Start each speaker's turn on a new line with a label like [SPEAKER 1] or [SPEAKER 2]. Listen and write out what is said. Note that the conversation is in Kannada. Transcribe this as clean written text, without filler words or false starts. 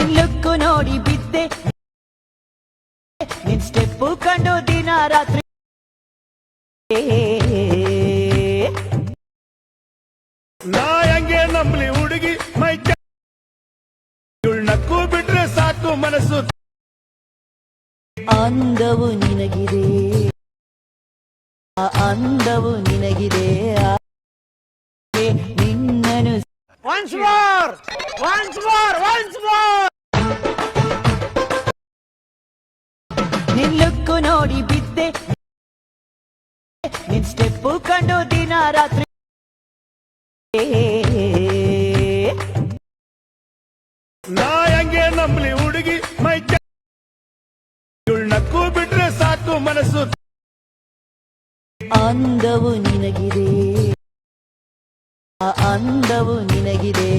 [SPEAKER 1] ನಿನ್ ಲುಕ್ಕು ನೋಡಿ ಬಿದ್ದೆ, ನಿನ್ ಸ್ಟೆಪ್ಪು ಕಂಡು ದಿನ ರಾತ್ರಿ
[SPEAKER 2] ನಾ ಹೆಂಗೆ ನಂಬ್ಲಿ ಹುಡುಗಿ ಮೈ ನಕ್ಕು ಬಿಟ್ರೆ ಸಾಕು ಮನಸ್ಸು.
[SPEAKER 1] ಅಂದವು ನಿನಗಿದೆ, ಅಂದವು ನಿನಗಿದೆ, ನಿನ್ನನು
[SPEAKER 2] Once more! Once more! Once more!
[SPEAKER 1] ನಿನ್ ಲುಕ್ಕು ನೋಡಿ ಬಿದ್ದೆ, ನಿನ್ ಸ್ಟೆಪ್ಪು ಕಂಡು ದಿನ ರಾತ್ರಿ
[SPEAKER 2] ನಾ ಹೆಂಗೆ ನಂಬ್ಲಿ ಹುಡುಗಿ ಮೈ ನಕ್ಕು ಬಿಟ್ರೆ ಸಾಕು ಮನಸ್ಸು.
[SPEAKER 1] ಅಂದವು ನಿನಗಿದೆ, ಅಂದವು ನಿನಗಿದೆ.